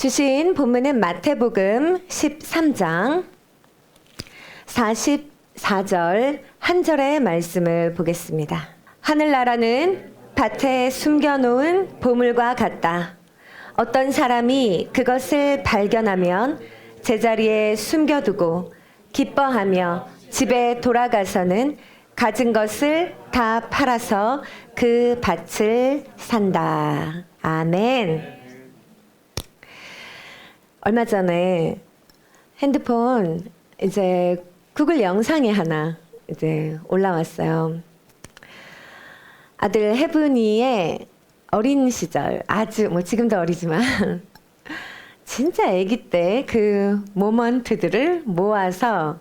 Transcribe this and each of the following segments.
주신 본문은 마태복음 13장 44절 한 절의 말씀을 보겠습니다. 하늘나라는 밭에 숨겨놓은 보물과 같다. 어떤 사람이 그것을 발견하면 제자리에 숨겨두고 기뻐하며 집에 돌아가서는 가진 것을 다 팔아서 그 밭을 산다. 아멘. 얼마 전에 핸드폰 이제 구글 영상이 하나 이제 올라왔어요. 아들 혜분이의 어린 시절, 아주 지금도 어리지만 진짜 아기 때 그 모먼트들을 모아서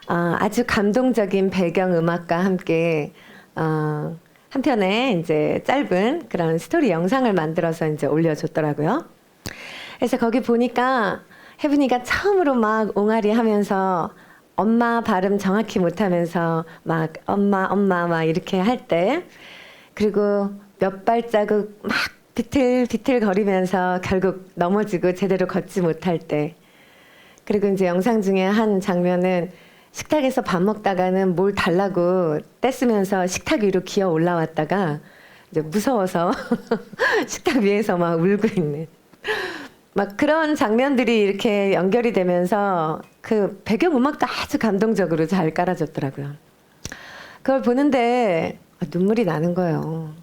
아주 감동적인 배경 음악과 함께 한 편의 이제 짧은 그런 스토리 영상을 만들어서 이제 올려줬더라고요. 그래서 거기 보니까 혜분이가 처음으로 막 옹알이 하면서 엄마 발음 정확히 못하면서 막 엄마 막 이렇게 할 때, 그리고 몇 발자국 막 비틀비틀 거리면서 결국 넘어지고 제대로 걷지 못할 때, 그리고 이제 영상 중에 한 장면은 식탁에서 밥 먹다가는 뭘 달라고 떼쓰면서 식탁 위로 기어 올라왔다가 이제 무서워서 식탁 위에서 막 울고 있는 막 그런 장면들이 이렇게 연결이 되면서 그 배경 음악도 아주 감동적으로 잘 깔아줬더라고요. 그걸 보는데 눈물이 나는 거예요.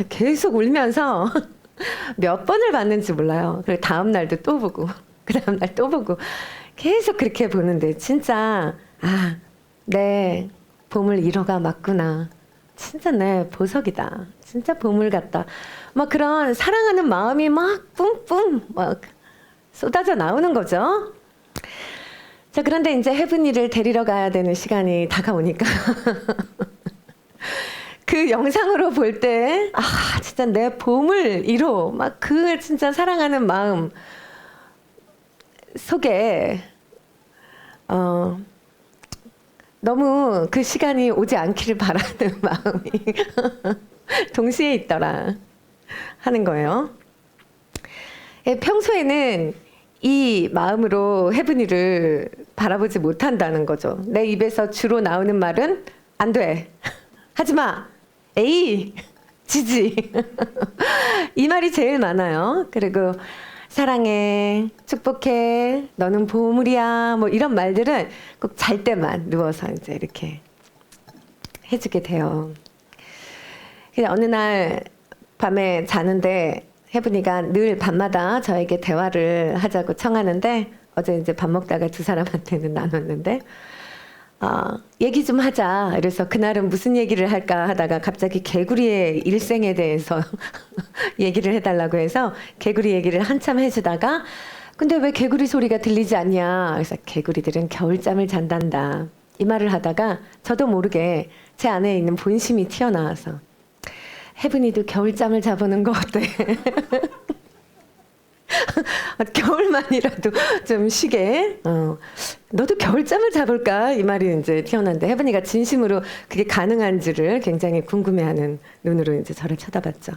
계속 울면서 몇 번을 봤는지 몰라요. 그리고 다음 날도 또 보고 그 다음 날 또 보고 계속 그렇게 보는데 진짜 내 보물 1호가 맞구나. 진짜 내 보석이다. 진짜 보물 같다. 막 그런 사랑하는 마음이 막 뿜뿜 막 쏟아져 나오는 거죠. 자, 그런데 이제 혜분이를 데리러 가야 되는 시간이 다가오니까 그 영상으로 볼 때 진짜 내 보물 1호 막 그 진짜 사랑하는 마음 속에 너무 그 시간이 오지 않기를 바라는 마음이 동시에 있더라 하는 거예요. 평소에는 이 마음으로 혜분이를 바라보지 못한다는 거죠. 내 입에서 주로 나오는 말은 안 돼, 하지 마, 에이, 지지 이 말이 제일 많아요. 그리고 사랑해, 축복해, 너는 보물이야, 뭐 이런 말들은 꼭 잘 때만 누워서 이제 이렇게 해주게 돼요. 그냥 어느 날 밤에 자는데 혜분이가 늘 밤마다 저에게 대화를 하자고 청하는데, 어제 이제 밥 먹다가 두 사람한테는 나눴는데 얘기 좀 하자. 그래서 그날은 무슨 얘기를 할까 하다가 갑자기 개구리의 일생에 대해서 얘기를 해달라고 해서 개구리 얘기를 한참 해주다가, 근데 왜 개구리 소리가 들리지 않냐. 그래서 개구리들은 겨울잠을 잔단다. 이 말을 하다가 저도 모르게 제 안에 있는 본심이 튀어나와서, 혜분이도 겨울잠을 자보는 거 어때? 겨울만이라도 좀 쉬게. 너도 겨울잠을 자볼까? 이 말이 이제 튀어나왔는데 혜분이가 진심으로 그게 가능한지를 굉장히 궁금해하는 눈으로 이제 저를 쳐다봤죠.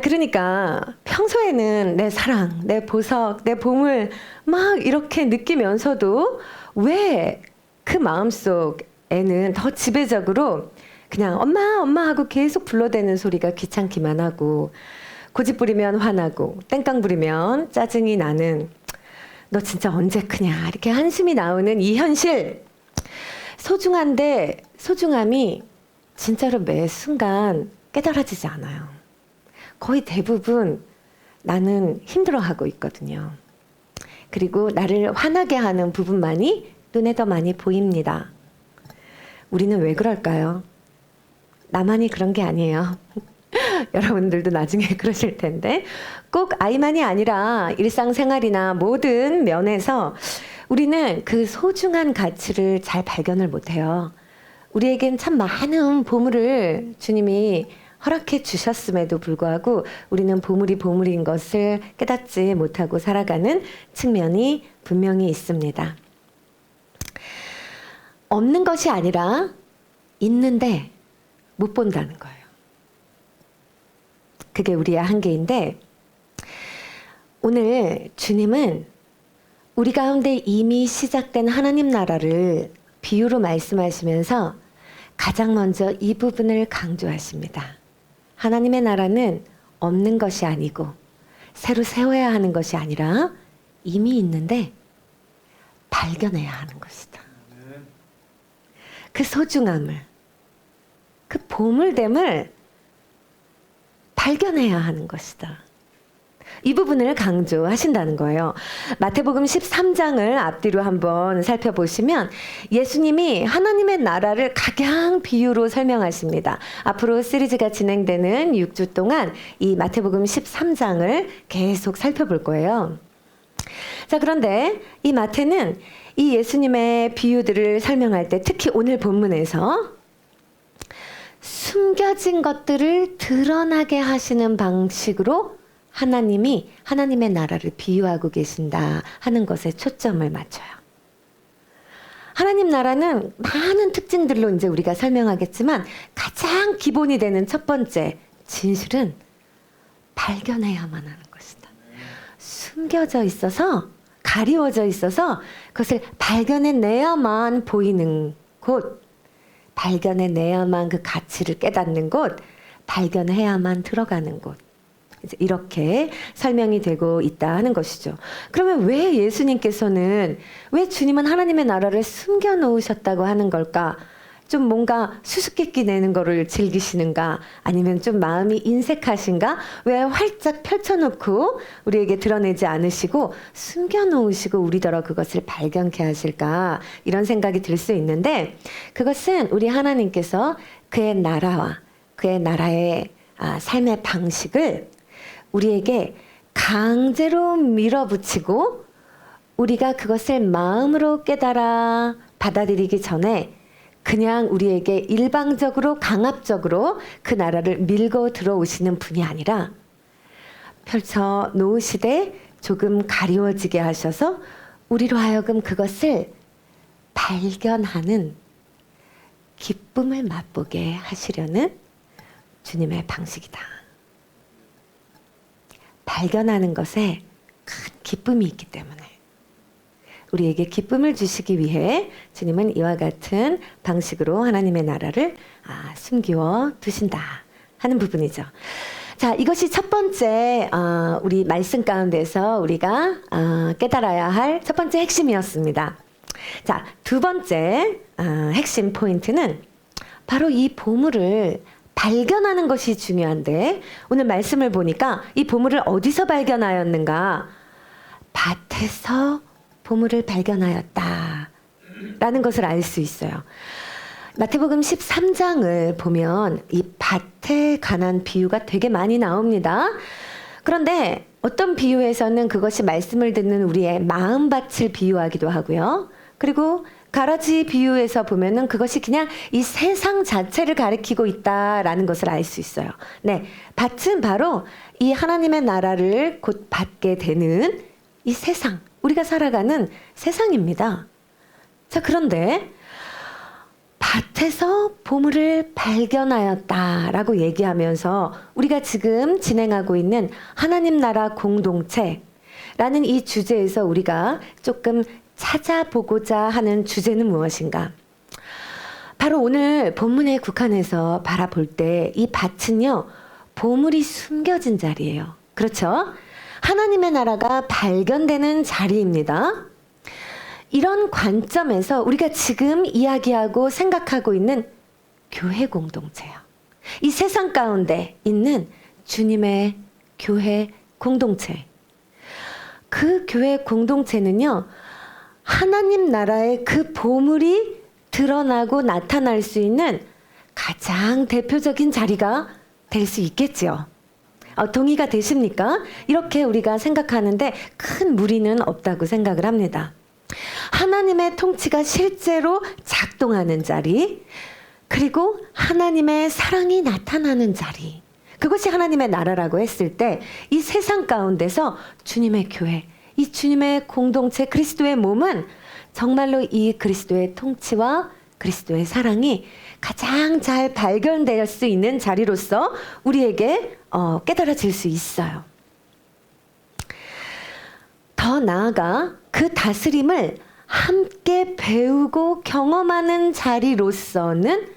그러니까 평소에는 내 사랑, 내 보석, 내 보물 막 이렇게 느끼면서도 왜 그 마음속에는 더 지배적으로 그냥 엄마 하고 계속 불러대는 소리가 귀찮기만 하고, 고집 부리면 화나고 땡깡 부리면 짜증이 나는, 너 진짜 언제 크냐 이렇게 한숨이 나오는 이 현실. 소중한데 소중함이 진짜로 매 순간 깨달아지지 않아요. 거의 대부분 나는 힘들어하고 있거든요. 그리고 나를 화나게 하는 부분만이 눈에 더 많이 보입니다. 우리는 왜 그럴까요? 나만이 그런 게 아니에요. 여러분들도 나중에 그러실 텐데, 꼭 아이만이 아니라 일상생활이나 모든 면에서 우리는 그 소중한 가치를 잘 발견을 못해요. 우리에겐 참 많은 보물을 주님이 허락해 주셨음에도 불구하고 우리는 보물이 보물인 것을 깨닫지 못하고 살아가는 측면이 분명히 있습니다. 없는 것이 아니라 있는데 못 본다는 거예요. 그게 우리의 한계인데, 오늘 주님은 우리 가운데 이미 시작된 하나님 나라를 비유로 말씀하시면서 가장 먼저 이 부분을 강조하십니다. 하나님의 나라는 없는 것이 아니고 새로 세워야 하는 것이 아니라 이미 있는데 발견해야 하는 것이다. 그 소중함을, 그 보물됨을 발견해야 하는 것이다. 이 부분을 강조하신다는 거예요. 마태복음 13장을 앞뒤로 한번 살펴보시면 예수님이 하나님의 나라를 각양 비유로 설명하십니다. 앞으로 시리즈가 진행되는 6주 동안 이 마태복음 13장을 계속 살펴볼 거예요. 자, 그런데 이 마태는 이 예수님의 비유들을 설명할 때 특히 오늘 본문에서 숨겨진 것들을 드러나게 하시는 방식으로 하나님이 하나님의 나라를 비유하고 계신다 하는 것에 초점을 맞춰요. 하나님 나라는 많은 특징들로 이제 우리가 설명하겠지만 가장 기본이 되는 첫 번째 진실은 발견해야만 하는 것이다. 숨겨져 있어서 가리워져 있어서 그것을 발견해내야만 보이는 곳, 발견해내야만 그 가치를 깨닫는 곳, 발견해야만 들어가는 곳. 이렇게 설명이 되고 있다 하는 것이죠. 그러면 왜 예수님께서는, 왜 주님은 하나님의 나라를 숨겨놓으셨다고 하는 걸까? 좀 뭔가 수수께끼 내는 거를 즐기시는가? 아니면 좀 마음이 인색하신가? 왜 활짝 펼쳐놓고 우리에게 드러내지 않으시고 숨겨놓으시고 우리더러 그것을 발견케 하실까? 이런 생각이 들 수 있는데, 그것은 우리 하나님께서 그의 나라와 그의 나라의 삶의 방식을 우리에게 강제로 밀어붙이고 우리가 그것을 마음으로 깨달아 받아들이기 전에 그냥 우리에게 일방적으로 강압적으로 그 나라를 밀고 들어오시는 분이 아니라 펼쳐 놓으시되 조금 가리워지게 하셔서 우리로 하여금 그것을 발견하는 기쁨을 맛보게 하시려는 주님의 방식이다. 발견하는 것에 큰 기쁨이 있기 때문에 우리에게 기쁨을 주시기 위해 주님은 이와 같은 방식으로 하나님의 나라를 숨기워 두신다 하는 부분이죠. 자, 이것이 첫 번째 우리 말씀 가운데서 우리가 깨달아야 할 첫 번째 핵심이었습니다. 자, 두 번째 핵심 포인트는 바로 이 보물을 발견하는 것이 중요한데, 오늘 말씀을 보니까 이 보물을 어디서 발견하였는가? 밭에서 보물을 발견하였다 라는 것을 알 수 있어요. 마태복음 13장을 보면 이 밭에 관한 비유가 되게 많이 나옵니다. 그런데 어떤 비유에서는 그것이 말씀을 듣는 우리의 마음밭을 비유하기도 하고요. 그리고 가라지 비유에서 보면은 그것이 그냥 이 세상 자체를 가리키고 있다라는 것을 알 수 있어요. 네, 밭은 바로 이 하나님의 나라를 곧 받게 되는 이 세상, 우리가 살아가는 세상입니다. 자, 그런데 밭에서 보물을 발견하였다라고 얘기하면서 우리가 지금 진행하고 있는 하나님 나라 공동체라는 이 주제에서 우리가 조금 찾아보고자 하는 주제는 무엇인가? 바로 오늘 본문에 국한해서 바라볼 때 이 밭은요, 보물이 숨겨진 자리예요. 그렇죠? 하나님의 나라가 발견되는 자리입니다. 이런 관점에서 우리가 지금 이야기하고 생각하고 있는 교회 공동체요. 이 세상 가운데 있는 주님의 교회 공동체. 그 교회 공동체는요, 하나님 나라의 그 보물이 드러나고 나타날 수 있는 가장 대표적인 자리가 될 수 있겠지요. 동의가 되십니까? 이렇게 우리가 생각하는데 큰 무리는 없다고 생각을 합니다. 하나님의 통치가 실제로 작동하는 자리, 그리고 하나님의 사랑이 나타나는 자리, 그것이 하나님의 나라라고 했을 때 이 세상 가운데서 주님의 교회, 이 주님의 공동체 그리스도의 몸은 정말로 이 그리스도의 통치와 그리스도의 사랑이 가장 잘 발견될 수 있는 자리로서 우리에게 깨달아질 수 있어요. 더 나아가 그 다스림을 함께 배우고 경험하는 자리로서는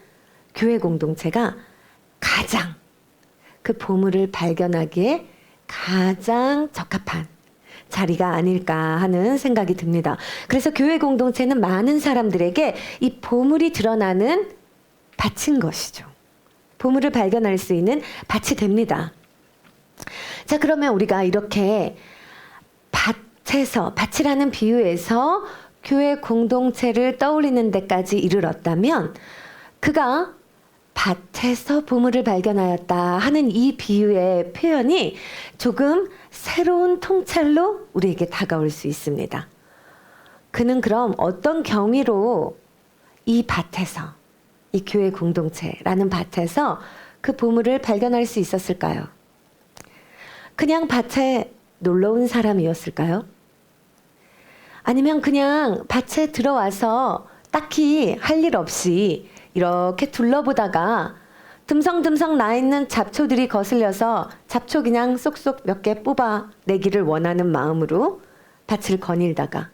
교회 공동체가 가장 그 보물을 발견하기에 가장 적합한 자리가 아닐까 하는 생각이 듭니다. 그래서 교회 공동체는 많은 사람들에게 이 보물이 드러나는 밭인 것이죠. 보물을 발견할 수 있는 밭이 됩니다. 자, 그러면 우리가 이렇게 밭이라는 비유에서 교회 공동체를 떠올리는 데까지 이르렀다면 그가 밭에서 보물을 발견하였다 하는 이 비유의 표현이 조금 새로운 통찰로 우리에게 다가올 수 있습니다. 그는 그럼 어떤 경위로 이 밭에서, 이 교회 공동체라는 밭에서 그 보물을 발견할 수 있었을까요? 그냥 밭에 놀러 온 사람이었을까요? 아니면 그냥 밭에 들어와서 딱히 할 일 없이 이렇게 둘러보다가 듬성듬성 나 있는 잡초들이 거슬려서 잡초 그냥 쏙쏙 몇 개 뽑아내기를 원하는 마음으로 밭을 거닐다가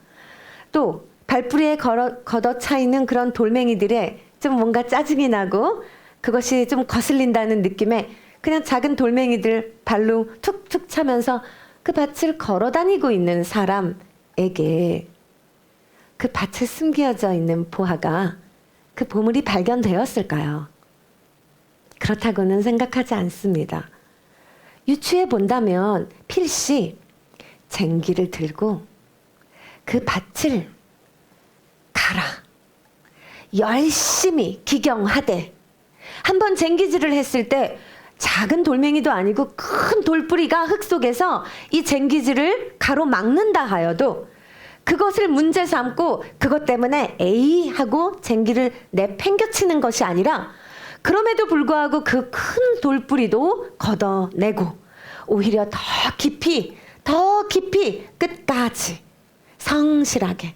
또 발뿌리에 걷어차 있는 그런 돌멩이들에 좀 뭔가 짜증이 나고 그것이 좀 거슬린다는 느낌에 그냥 작은 돌멩이들 발로 툭툭 차면서 그 밭을 걸어 다니고 있는 사람에게 그 밭에 숨겨져 있는 보화가 그 보물이 발견되었을까요? 그렇다고는 생각하지 않습니다. 유추해 본다면 필시 쟁기를 들고 그 밭을 갈아 열심히 기경하되 한번 쟁기질을 했을 때 작은 돌멩이도 아니고 큰 돌뿌리가 흙 속에서 이 쟁기질을 가로막는다 하여도 그것을 문제 삼고 그것 때문에 에이 하고 쟁기를 내팽겨치는 것이 아니라 그럼에도 불구하고 그 큰 돌뿌리도 걷어내고 오히려 더 깊이 끝까지 성실하게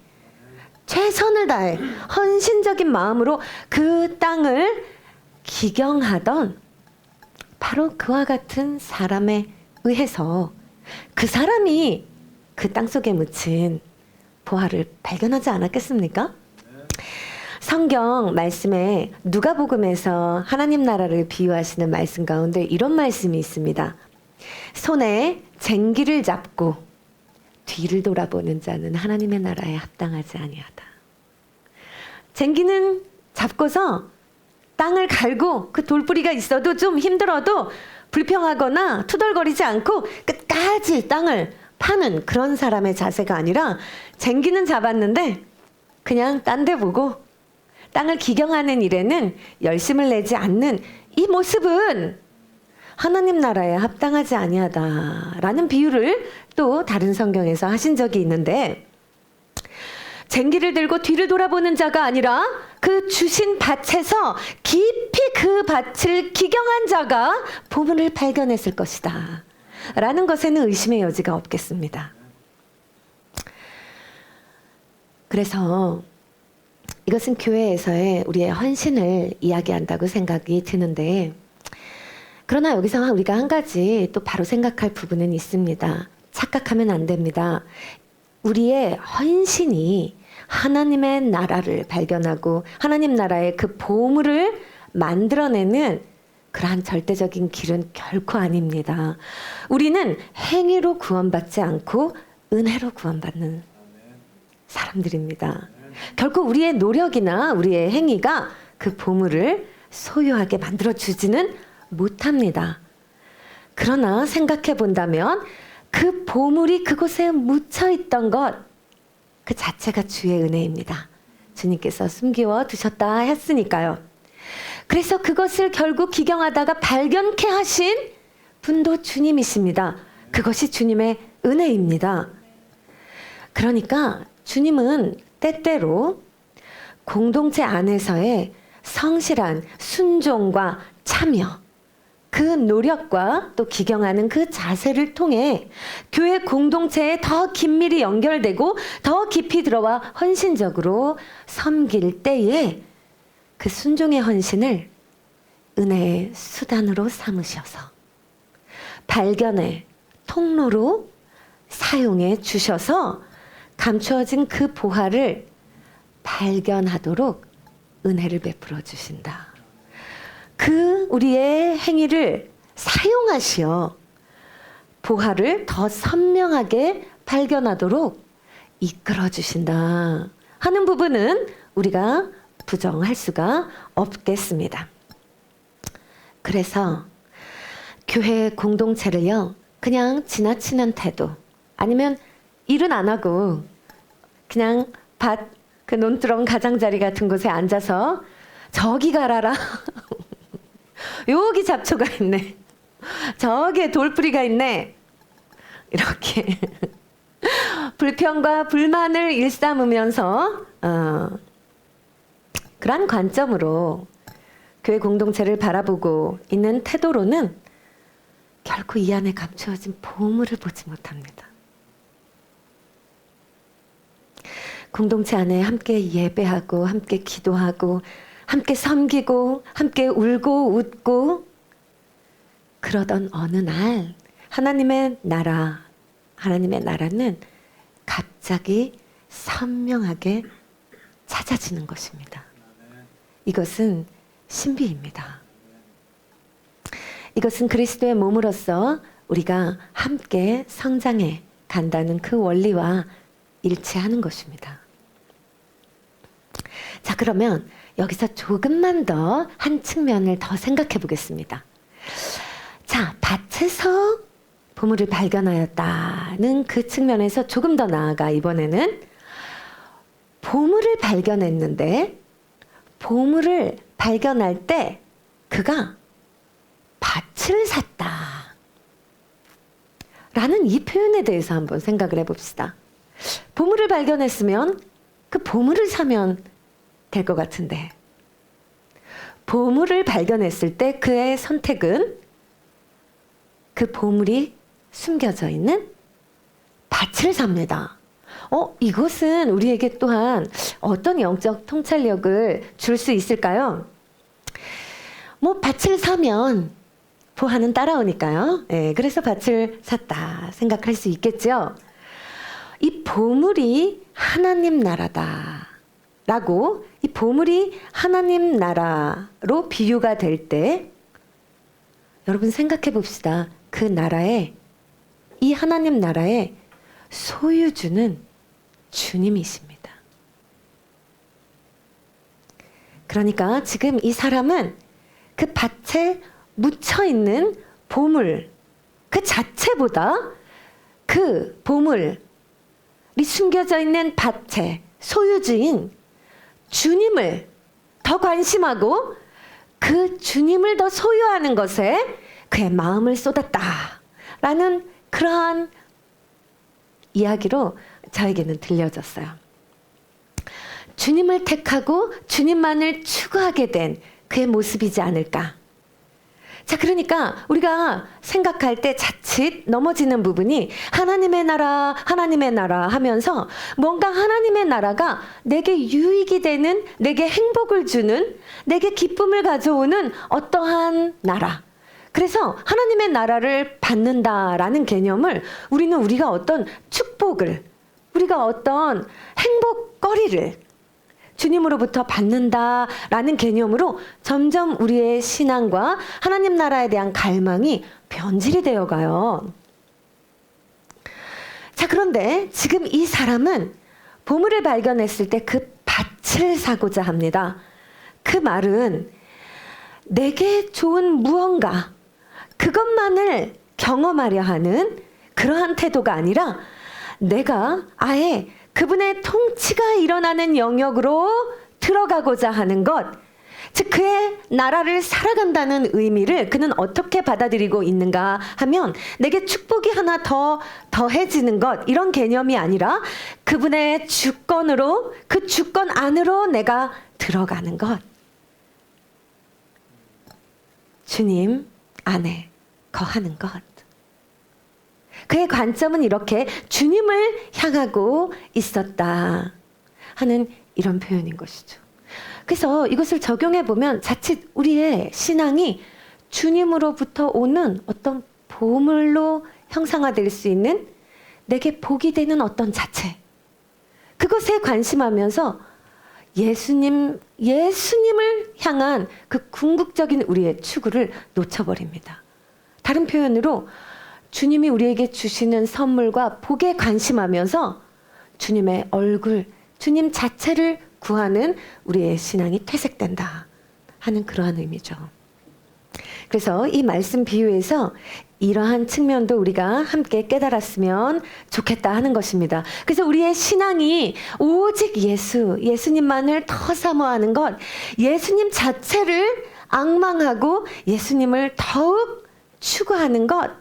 최선을 다해 헌신적인 마음으로 그 땅을 기경하던 바로 그와 같은 사람에 의해서 그 사람이 그 땅속에 묻힌 보화를 발견하지 않았겠습니까? 성경 말씀에 누가복음에서 하나님 나라를 비유하시는 말씀 가운데 이런 말씀이 있습니다. 손에 쟁기를 잡고 뒤를 돌아보는 자는 하나님의 나라에 합당하지 아니하다. 쟁기는 잡고서 땅을 갈고 그 돌뿌리가 있어도 좀 힘들어도 불평하거나 투덜거리지 않고 끝까지 땅을 파는 그런 사람의 자세가 아니라 쟁기는 잡았는데 그냥 딴 데 보고 땅을 기경하는 일에는 열심을 내지 않는 이 모습은 하나님 나라에 합당하지 아니하다라는 비유를 또 다른 성경에서 하신 적이 있는데 쟁기를 들고 뒤를 돌아보는 자가 아니라 그 주신 밭에서 깊이 그 밭을 기경한 자가 보물을 발견했을 것이다 라는 것에는 의심의 여지가 없겠습니다. 그래서 이것은 교회에서의 우리의 헌신을 이야기한다고 생각이 드는데 그러나 여기서 우리가 한 가지 또 바로 생각할 부분은 있습니다. 착각하면 안 됩니다. 우리의 헌신이 하나님의 나라를 발견하고 하나님 나라의 그 보물을 만들어내는 그러한 절대적인 길은 결코 아닙니다. 우리는 행위로 구원받지 않고 은혜로 구원받는 사람들입니다. 결코 우리의 노력이나 우리의 행위가 그 보물을 소유하게 만들어주지는 못합니다. 그러나 생각해 본다면 그 보물이 그곳에 묻혀있던 것 그 자체가 주의 은혜입니다. 주님께서 숨기워 두셨다 했으니까요. 그래서 그것을 결국 기경하다가 발견케 하신 분도 주님이십니다. 그것이 주님의 은혜입니다. 그러니까 주님은 때때로 공동체 안에서의 성실한 순종과 참여, 그 노력과 또 기경하는 그 자세를 통해 교회 공동체에 더 긴밀히 연결되고 더 깊이 들어와 헌신적으로 섬길 때에 그 순종의 헌신을 은혜의 수단으로 삼으셔서 발견의 통로로 사용해 주셔서 감추어진 그 보화를 발견하도록 은혜를 베풀어 주신다. 그 우리의 행위를 사용하시어 보화를 더 선명하게 발견하도록 이끌어 주신다 하는 부분은 우리가 부정할 수가 없겠습니다. 그래서 교회 공동체를요, 그냥 지나치는 태도, 아니면 일은 안 하고 그냥 밭 그 논두렁 가장자리 같은 곳에 앉아서 저기 가라라 여기 잡초가 있네, 저기에 돌뿌리가 있네, 이렇게 불평과 불만을 일삼으면서 그런 관점으로 교회 공동체를 바라보고 있는 태도로는 결코 이 안에 감추어진 보물을 보지 못합니다. 공동체 안에 함께 예배하고 함께 기도하고 함께 섬기고 함께 울고 웃고 그러던 어느 날 하나님의 나라는 갑자기 선명하게 찾아지는 것입니다. 이것은 신비입니다. 이것은 그리스도의 몸으로서 우리가 함께 성장해 간다는 그 원리와 일치하는 것입니다. 자, 그러면 여기서 조금만 더 한 측면을 더 생각해 보겠습니다. 자, 밭에서 보물을 발견하였다는 그 측면에서 조금 더 나아가 이번에는 보물을 발견했는데 보물을 발견할 때 그가 밭을 샀다 라는 이 표현에 대해서 한번 생각을 해봅시다. 보물을 발견했으면 그 보물을 사면 될 것 같은데 보물을 발견했을 때 그의 선택은 그 보물이 숨겨져 있는 밭을 삽니다. 이것은 우리에게 또한 어떤 영적 통찰력을 줄 수 있을까요? 밭을 사면 보화는 따라오니까요. 그래서 밭을 샀다 생각할 수 있겠죠. 이 보물이 하나님 나라다라고, 이 보물이 하나님 나라로 비유가 될 때 여러분 생각해 봅시다. 그 나라의, 이 하나님 나라의 소유주는 주님이십니다. 그러니까 지금 이 사람은 그 밭에 묻혀 있는 보물 그 자체보다 그 보물이 숨겨져 있는 밭의 소유주인 주님을 더 관심하고 그 주님을 더 소유하는 것에 그의 마음을 쏟았다라는 그러한 이야기로 저에게는 들려졌어요. 주님을 택하고 주님만을 추구하게 된 그의 모습이지 않을까. 자, 그러니까 우리가 생각할 때 자칫 넘어지는 부분이 하나님의 나라 하면서 뭔가 하나님의 나라가 내게 유익이 되는, 내게 행복을 주는, 내게 기쁨을 가져오는 어떠한 나라. 그래서 하나님의 나라를 받는다라는 개념을 우리가 어떤 축복을, 우리가 어떤 행복거리를 주님으로부터 받는다라는 개념으로 점점 우리의 신앙과 하나님 나라에 대한 갈망이 변질이 되어가요. 자, 그런데 지금 이 사람은 보물을 발견했을 때 그 밭을 사고자 합니다. 그 말은 내게 좋은 무언가, 그것만을 경험하려 하는 그러한 태도가 아니라 내가 아예 그분의 통치가 일어나는 영역으로 들어가고자 하는 것, 즉 그의 나라를 살아간다는 의미를 그는 어떻게 받아들이고 있는가 하면 내게 축복이 하나 더 더해지는 것, 이런 개념이 아니라 그분의 주권으로, 그 주권 안으로 내가 들어가는 것, 주님 안에 거하는 것. 그의 관점은 이렇게 주님을 향하고 있었다 하는 이런 표현인 것이죠. 그래서 이것을 적용해 보면 자칫 우리의 신앙이 주님으로부터 오는 어떤 보물로 형상화될 수 있는 내게 복이 되는 어떤 자체, 그것에 관심하면서 예수님을 향한 그 궁극적인 우리의 추구를 놓쳐버립니다. 다른 표현으로 주님이 우리에게 주시는 선물과 복에 관심하면서 주님의 얼굴, 주님 자체를 구하는 우리의 신앙이 퇴색된다 하는 그러한 의미죠. 그래서 이 말씀 비유에서 이러한 측면도 우리가 함께 깨달았으면 좋겠다 하는 것입니다. 그래서 우리의 신앙이 오직 예수님만을 더 사모하는 것, 예수님 자체를 앙망하고 예수님을 더욱 추구하는 것,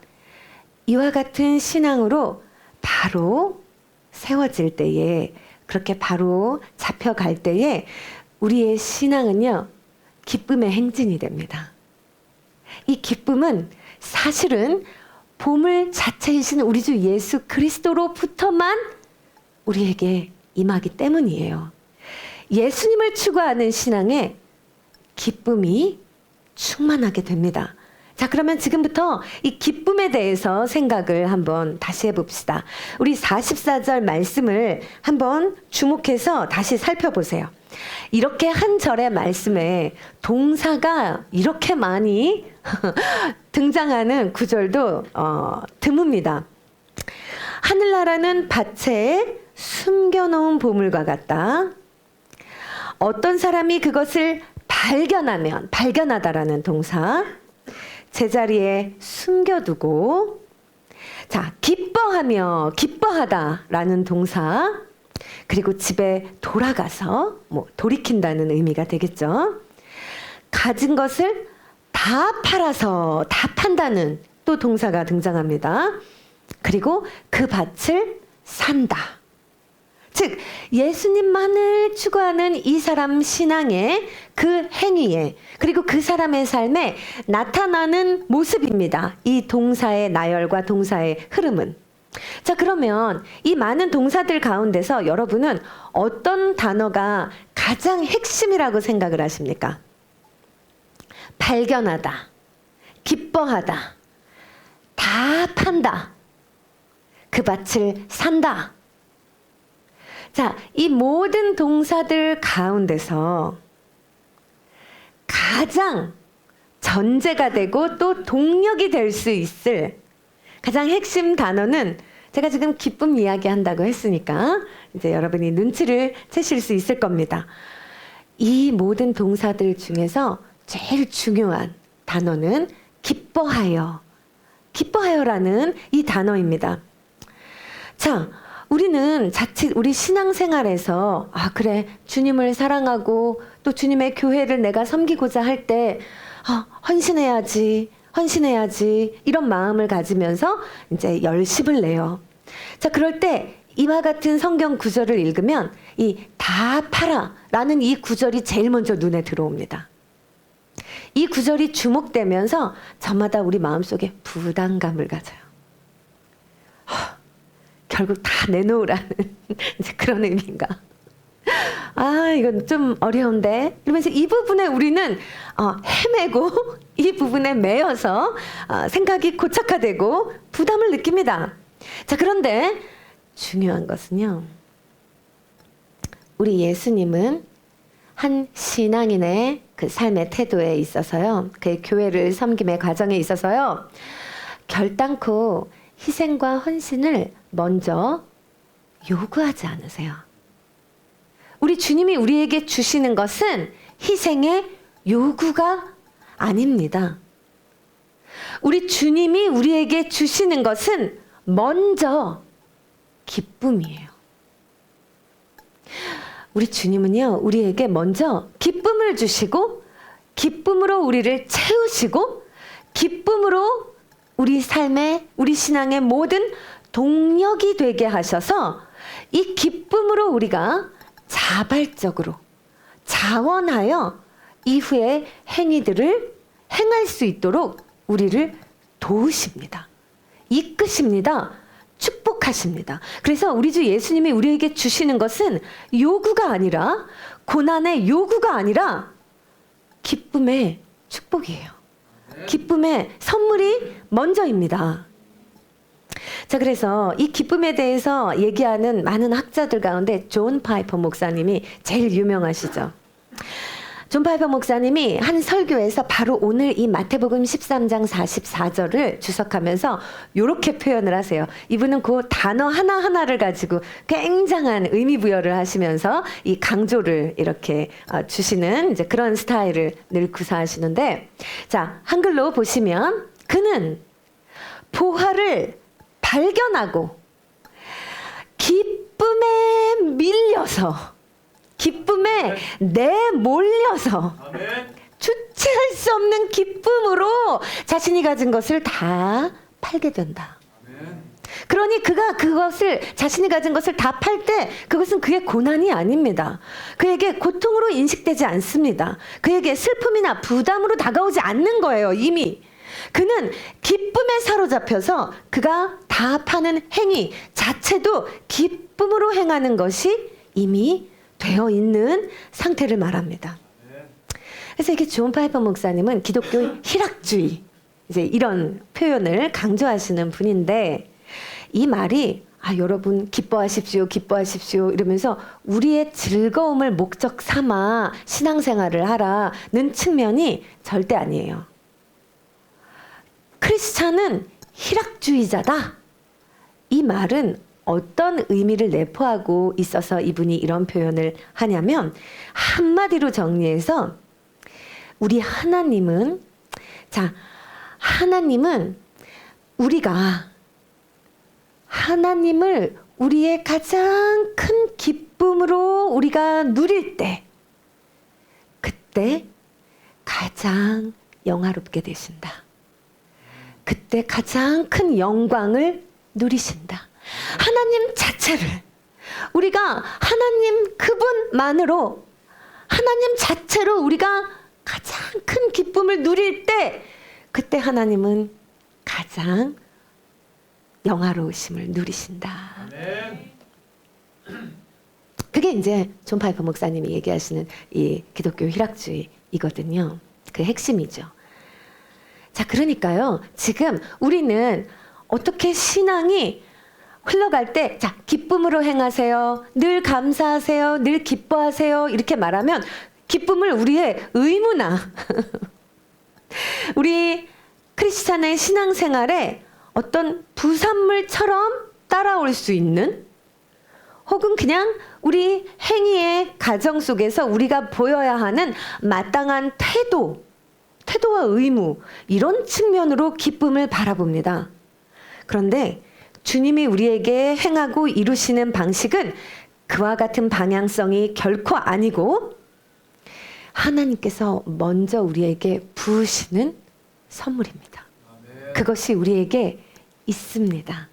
이와 같은 신앙으로 바로 세워질 때에, 그렇게 바로 잡혀갈 때에 우리의 신앙은요, 기쁨의 행진이 됩니다. 이 기쁨은 사실은 보물 자체이신 우리 주 예수 그리스도로부터만 우리에게 임하기 때문이에요. 예수님을 추구하는 신앙에 기쁨이 충만하게 됩니다. 자, 그러면 지금부터 이 기쁨에 대해서 생각을 한번 다시 해봅시다. 우리 44절 말씀을 한번 주목해서 다시 살펴보세요. 이렇게 한 절의 말씀에 동사가 이렇게 많이 등장하는 구절도 드뭅니다. 하늘나라는 밭에 숨겨놓은 보물과 같다. 어떤 사람이 그것을 발견하면, 발견하다라는 동사, 제자리에 숨겨두고, 자, 기뻐하며, 기뻐하다라는 동사, 그리고 집에 돌아가서 돌이킨다는 의미가 되겠죠. 가진 것을 다 팔아서 다 판다는 또 동사가 등장합니다. 그리고 그 밭을 산다. 즉 예수님만을 추구하는 이 사람 신앙의 그 행위에, 그리고 그 사람의 삶에 나타나는 모습입니다. 이 동사의 나열과 동사의 흐름은. 자, 그러면 이 많은 동사들 가운데서 여러분은 어떤 단어가 가장 핵심이라고 생각을 하십니까? 발견하다, 기뻐하다, 다 판다, 그 밭을 산다. 자, 이 모든 동사들 가운데서 가장 전제가 되고 또 동력이 될 수 있을 가장 핵심 단어는, 제가 지금 기쁨 이야기한다고 했으니까 이제 여러분이 눈치를 채실 수 있을 겁니다. 이 모든 동사들 중에서 제일 중요한 단어는 기뻐하여라는 이 단어입니다. 자, 우리는 자칫 우리 신앙생활에서 그래, 주님을 사랑하고 또 주님의 교회를 내가 섬기고자 할 때 헌신해야지 이런 마음을 가지면서 이제 열심을 내요. 자, 그럴 때 이와 같은 성경 구절을 읽으면 이 다 팔아라는 이 구절이 제일 먼저 눈에 들어옵니다. 이 구절이 주목되면서 저마다 우리 마음속에 부담감을 가져요. 결국 다 내놓으라는 이제 그런 의미인가? 이건 좀 어려운데 이러면서 이 부분에 우리는 헤매고 이 부분에 매여서 생각이 고착화되고 부담을 느낍니다. 자, 그런데 중요한 것은요, 우리 예수님은 한 신앙인의 그 삶의 태도에 있어서요, 그의 교회를 섬김의 과정에 있어서요, 결단코 희생과 헌신을 먼저 요구하지 않으세요. 우리 주님이 우리에게 주시는 것은 희생의 요구가 아닙니다. 우리 주님이 우리에게 주시는 것은 먼저 기쁨이에요. 우리 주님은요, 우리에게 먼저 기쁨을 주시고, 기쁨으로 우리를 채우시고, 기쁨으로 우리 삶의, 우리 신앙의 모든 동력이 되게 하셔서 이 기쁨으로 우리가 자발적으로 자원하여 이후의 행위들을 행할 수 있도록 우리를 도우십니다. 이끄십니다. 축복하십니다. 그래서 우리 주 예수님이 우리에게 주시는 것은 요구가 아니라, 고난의 요구가 아니라 기쁨의 축복이에요. 기쁨의 선물이 먼저입니다. 자, 그래서 이 기쁨에 대해서 얘기하는 많은 학자들 가운데 존 파이퍼 목사님이 제일 유명하시죠. 존 파이퍼 목사님이 한 설교에서 바로 오늘 이 마태복음 13장 44절을 주석하면서 이렇게 표현을 하세요. 이분은 그 단어 하나하나를 가지고 굉장한 의미 부여를 하시면서 이 강조를 이렇게 주시는 이제 그런 스타일을 늘 구사하시는데, 자, 한글로 보시면 그는 보화를 발견하고 기쁨에 밀려서 기쁨에 내몰려서 주체할 수 없는 기쁨으로 자신이 가진 것을 다 팔게 된다. 그러니 그가 자신이 가진 것을 다 팔 때 그것은 그의 고난이 아닙니다. 그에게 고통으로 인식되지 않습니다. 그에게 슬픔이나 부담으로 다가오지 않는 거예요. 이미 그는 기쁨에 사로잡혀서 그가 다 파는 행위 자체도 기쁨으로 행하는 것이 이미 되어 있는 상태를 말합니다. 그래서 이게 존 파이퍼 목사님은 기독교 희락주의 이제 이런 표현을 강조하시는 분인데, 이 말이 여러분 기뻐하십시오, 기뻐하십시오 이러면서 우리의 즐거움을 목적 삼아 신앙생활을 하라는 측면이 절대 아니에요. 크리스찬은 희락주의자다. 이 말은 어떤 의미를 내포하고 있어서 이분이 이런 표현을 하냐면, 한마디로 정리해서 우리 하나님은 우리가 하나님을 우리의 가장 큰 기쁨으로 우리가 누릴 때 그때 가장 영화롭게 되신다. 그때 가장 큰 영광을 누리신다. 하나님 자체를 우리가 하나님 그분만으로 하나님 자체로 우리가 가장 큰 기쁨을 누릴 때 그때 하나님은 가장 영화로우심을 누리신다. 그게 이제 존 파이퍼 목사님이 얘기하시는 이 기독교 희락주의이거든요. 그 핵심이죠. 자, 그러니까요. 지금 우리는 어떻게 신앙이 흘러갈 때, 자, 기쁨으로 행하세요. 늘 감사하세요. 늘 기뻐하세요. 이렇게 말하면 기쁨을 우리의 의무나 우리 크리스찬의 신앙생활에 어떤 부산물처럼 따라올 수 있는, 혹은 그냥 우리 행위의 가정 속에서 우리가 보여야 하는 마땅한 태도와 의무, 이런 측면으로 기쁨을 바라봅니다. 그런데 주님이 우리에게 행하고 이루시는 방식은 그와 같은 방향성이 결코 아니고 하나님께서 먼저 우리에게 부으시는 선물입니다. 그것이 우리에게 있습니다.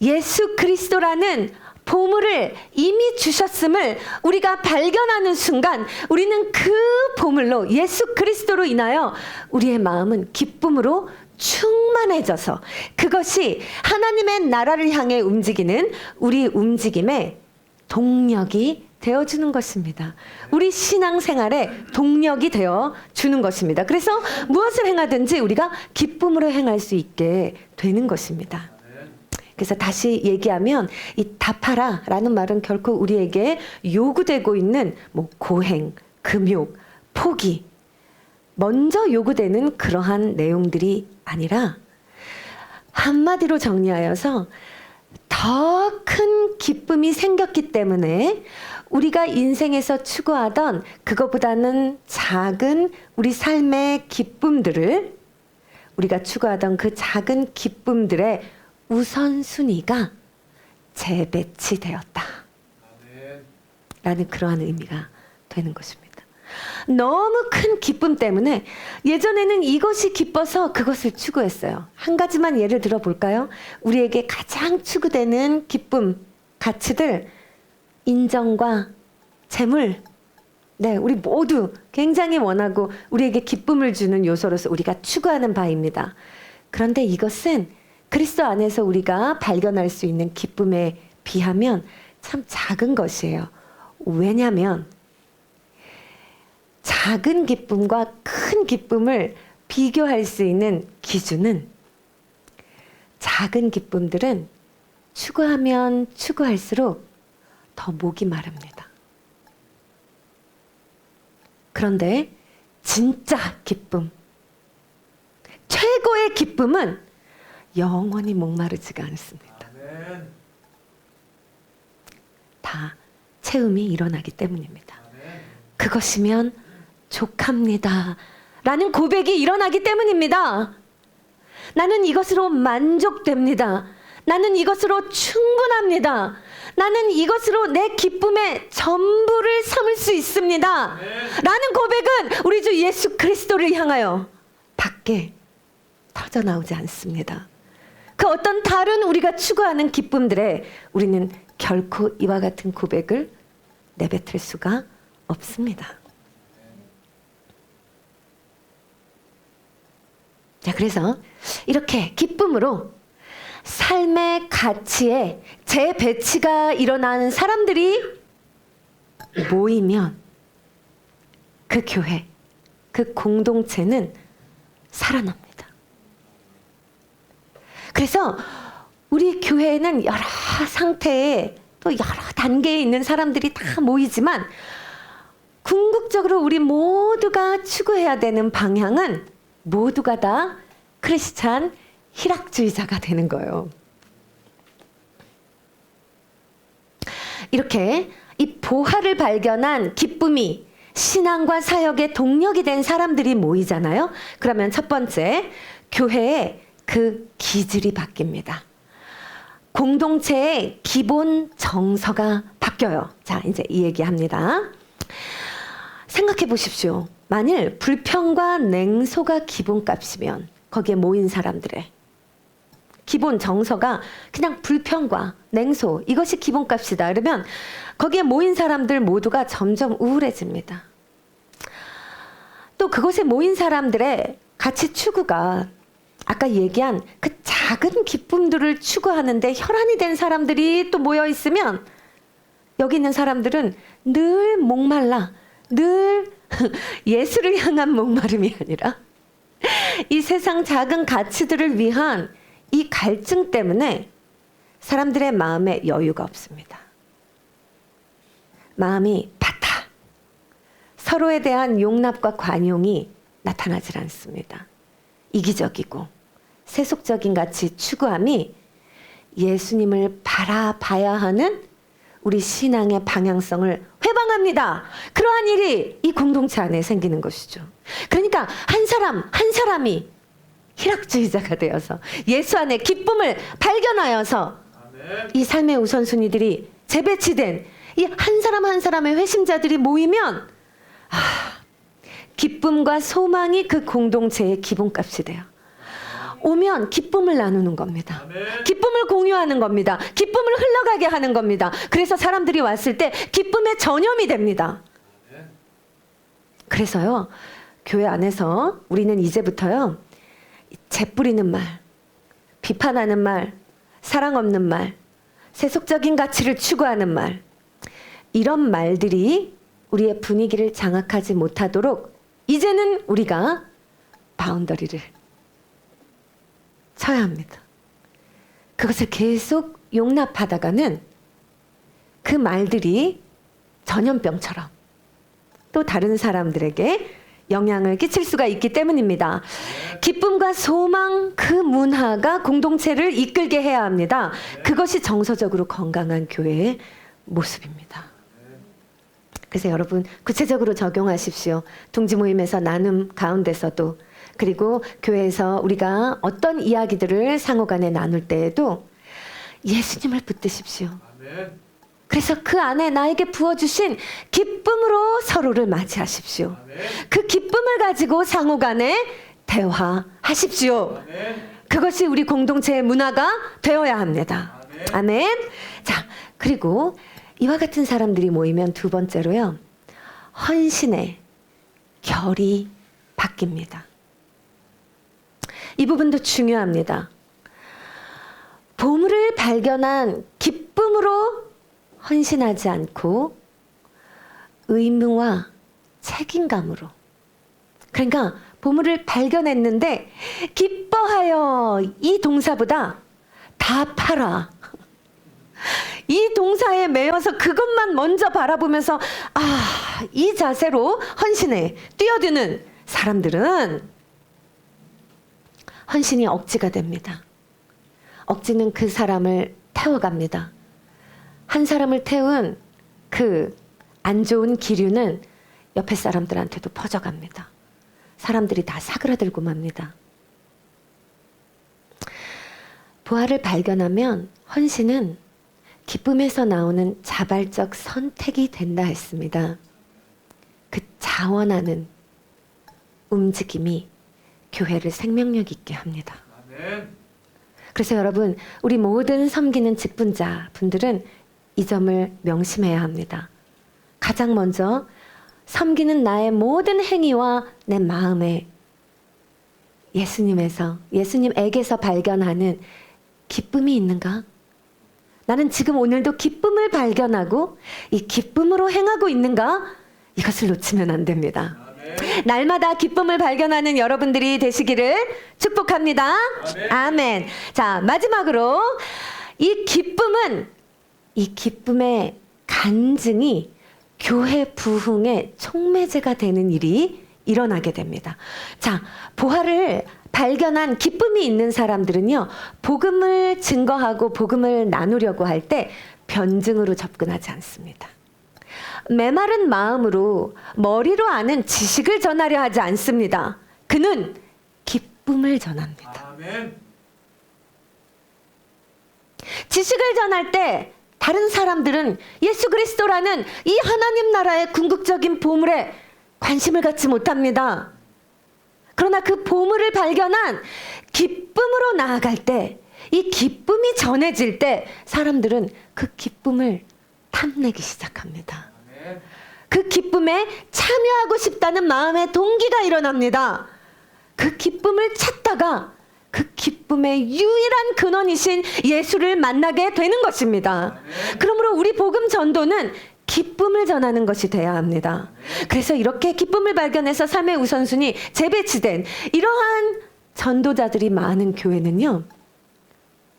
예수 그리스도라는 보물을 이미 주셨음을 우리가 발견하는 순간 우리는 그 보물로 예수 그리스도로 인하여 우리의 마음은 기쁨으로 충만해져서 그것이 하나님의 나라를 향해 움직이는 우리 움직임의 동력이 되어주는 것입니다. 우리 신앙생활의 동력이 되어주는 것입니다. 그래서 무엇을 행하든지 우리가 기쁨으로 행할 수 있게 되는 것입니다. 그래서 다시 얘기하면 이 답하라라는 말은 결코 우리에게 요구되고 있는 고행, 금욕, 포기, 먼저 요구되는 그러한 내용들이 아니라 한마디로 정리하여서 더 큰 기쁨이 생겼기 때문에 우리가 인생에서 추구하던 그것보다는 작은 우리 삶의 기쁨들을, 우리가 추구하던 그 작은 기쁨들의 우선순위가 재배치되었다 라는 그러한 의미가 되는 것입니다. 너무 큰 기쁨 때문에 예전에는 이것이 기뻐서 그것을 추구했어요. 한 가지만 예를 들어 볼까요? 우리에게 가장 추구되는 기쁨, 가치들, 인정과 재물, 우리 모두 굉장히 원하고 우리에게 기쁨을 주는 요소로서 우리가 추구하는 바입니다. 그런데 이것은 그리스도 안에서 우리가 발견할 수 있는 기쁨에 비하면 참 작은 것이에요. 왜냐하면 작은 기쁨과 큰 기쁨을 비교할 수 있는 기준은 작은 기쁨들은 추구하면 추구할수록 더 목이 마릅니다. 그런데 진짜 기쁨, 최고의 기쁨은 영원히 목마르지가 않습니다. 아멘. 다 체험이 일어나기 때문입니다. 아멘. 그것이면 족합니다 라는 고백이 일어나기 때문입니다. 나는 이것으로 만족됩니다. 나는 이것으로 충분합니다. 나는 이것으로 내 기쁨의 전부를 삼을 수 있습니다. 라는 고백은 우리 주 예수 그리스도를 향하여 밖에 터져 나오지 않습니다. 그 어떤 다른 우리가 추구하는 기쁨들에 우리는 결코 이와 같은 고백을 내뱉을 수가 없습니다. 자, 그래서 이렇게 기쁨으로 삶의 가치에 재배치가 일어나는 사람들이 모이면 그 교회, 그 공동체는 살아납니다. 그래서 우리 교회에는 여러 상태에 또 여러 단계에 있는 사람들이 다 모이지만 궁극적으로 우리 모두가 추구해야 되는 방향은 모두가 다 크리스찬 희락주의자가 되는 거예요. 이렇게 이 보화를 발견한 기쁨이 신앙과 사역의 동력이 된 사람들이 모이잖아요. 그러면 첫 번째, 교회의 그 기질이 바뀝니다. 공동체의 기본 정서가 바뀌어요. 자, 이제 이 얘기합니다. 생각해 보십시오. 만일 불평과 냉소가 기본값이면 거기에 모인 사람들의 기본 정서가 그냥 불평과 냉소, 이것이 기본값이다. 그러면 거기에 모인 사람들 모두가 점점 우울해집니다. 또 그곳에 모인 사람들의 가치 추구가 아까 얘기한 그 작은 기쁨들을 추구하는데 혈안이 된 사람들이 또 모여 있으면 여기 있는 사람들은 늘 목말라, 늘 예수를 향한 목마름이 아니라 이 세상 작은 가치들을 위한 이 갈증 때문에 사람들의 마음에 여유가 없습니다. 마음이 바타. 서로에 대한 용납과 관용이 나타나질 않습니다. 이기적이고 세속적인 가치 추구함이 예수님을 바라봐야 하는 우리 신앙의 방향성을 회방합니다. 그러한 일이 이 공동체 안에 생기는 것이죠. 그러니까 한 사람 한 사람이 희락주의자가 되어서 예수 안에 기쁨을 발견하여서 이 삶의 우선순위들이 재배치된 이 한 사람 한 사람의 회심자들이 모이면 기쁨과 소망이 그 공동체의 기본값이 돼요. 오면 기쁨을 나누는 겁니다. 기쁨을 공유하는 겁니다. 기쁨을 흘러가게 하는 겁니다. 그래서 사람들이 왔을 때 기쁨의 전염이 됩니다. 그래서요, 교회 안에서 우리는 이제부터요, 재뿌리는 말, 비판하는 말, 사랑 없는 말, 세속적인 가치를 추구하는 말, 이런 말들이 우리의 분위기를 장악하지 못하도록 이제는 우리가 바운더리를 쳐야 합니다. 그것을 계속 용납하다가는 그 말들이 전염병처럼 또 다른 사람들에게 영향을 끼칠 수가 있기 때문입니다. 기쁨과 소망, 그 문화가 공동체를 이끌게 해야 합니다. 그것이 정서적으로 건강한 교회의 모습입니다. 그래서 여러분 구체적으로 적용하십시오. 동지 모임에서 나눔 가운데서도, 그리고 교회에서 우리가 어떤 이야기들을 상호간에 나눌 때에도 예수님을 붙드십시오. 그래서 그 안에 나에게 부어주신 기쁨으로 서로를 맞이하십시오. 그 기쁨을 가지고 상호간에 대화하십시오. 그것이 우리 공동체의 문화가 되어야 합니다. 아멘. 자, 그리고 이와 같은 사람들이 모이면 두 번째로요, 헌신의 결이 바뀝니다. 이 부분도 중요합니다. 보물을 발견한 기쁨으로 헌신하지 않고 의무와 책임감으로, 그러니까 보물을 발견했는데 기뻐하여 이 동사보다 다 팔아. 이 동사에 매여서 그것만 먼저 바라보면서 이 자세로 헌신에 뛰어드는 사람들은 헌신이 억지가 됩니다. 억지는 그 사람을 태워갑니다. 한 사람을 태운 그 안 좋은 기류는 옆에 사람들한테도 퍼져갑니다. 사람들이 다 사그라들고 맙니다. 부활을 발견하면 헌신은 기쁨에서 나오는 자발적 선택이 된다 했습니다. 그 자원하는 움직임이 교회를 생명력 있게 합니다. 아멘. 그래서 여러분, 우리 모든 섬기는 직분자 분들은 이 점을 명심해야 합니다. 가장 먼저 섬기는 나의 모든 행위와 내 마음에 예수님에게서 발견하는 기쁨이 있는가? 나는 지금 오늘도 기쁨을 발견하고 이 기쁨으로 행하고 있는가? 이것을 놓치면 안 됩니다. 아멘. 날마다 기쁨을 발견하는 여러분들이 되시기를 축복합니다. 아멘. 아멘. 자, 마지막으로 이 기쁨의 간증이 교회 부흥의 촉매제가 되는 일이 일어나게 됩니다. 자, 부활을 발견한 기쁨이 있는 사람들은요, 복음을 증거하고 복음을 나누려고 할 때 변증으로 접근하지 않습니다. 메마른 마음으로 머리로 아는 지식을 전하려 하지 않습니다. 그는 기쁨을 전합니다. 아멘. 지식을 전할 때 다른 사람들은 예수 그리스도라는 이 하나님 나라의 궁극적인 보물에 관심을 갖지 못합니다. 그러나 그 보물을 발견한 기쁨으로 나아갈 때, 이 기쁨이 전해질 때 사람들은 그 기쁨을 탐내기 시작합니다. 그 기쁨에 참여하고 싶다는 마음의 동기가 일어납니다. 그 기쁨을 찾다가 그 기쁨의 유일한 근원이신 예수를 만나게 되는 것입니다. 그러므로 우리 복음 전도는 기쁨을 전하는 것이 돼야 합니다. 그래서 이렇게 기쁨을 발견해서 삶의 우선순위 재배치된 이러한 전도자들이 많은 교회는요,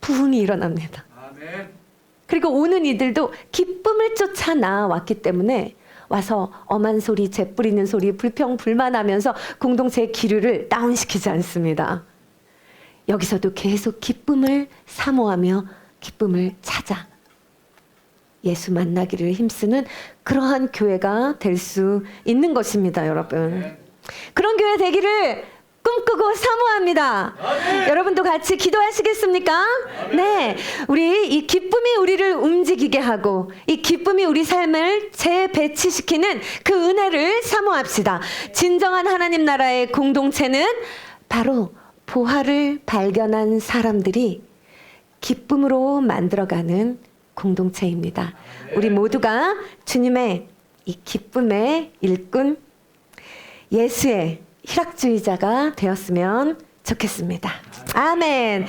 부흥이 일어납니다. 그리고 오는 이들도 기쁨을 쫓아 나왔기 때문에 와서 엄한 소리, 재뿌리는 소리, 불평, 불만하면서 공동체의 기류를 다운시키지 않습니다. 여기서도 계속 기쁨을 사모하며 기쁨을 찾아 예수 만나기를 힘쓰는 그러한 교회가 될 수 있는 것입니다, 여러분. 그런 교회 되기를 꿈꾸고 사모합니다. 아멘. 여러분도 같이 기도하시겠습니까? 아멘. 네, 우리 이 기쁨이 우리를 움직이게 하고 이 기쁨이 우리 삶을 재배치시키는 그 은혜를 사모합시다. 진정한 하나님 나라의 공동체는 바로 부활을 발견한 사람들이 기쁨으로 만들어가는 공동체입니다. 우리 모두가 주님의 이 기쁨의 일꾼, 예수의 희락주의자가 되었으면 좋겠습니다. 아멘.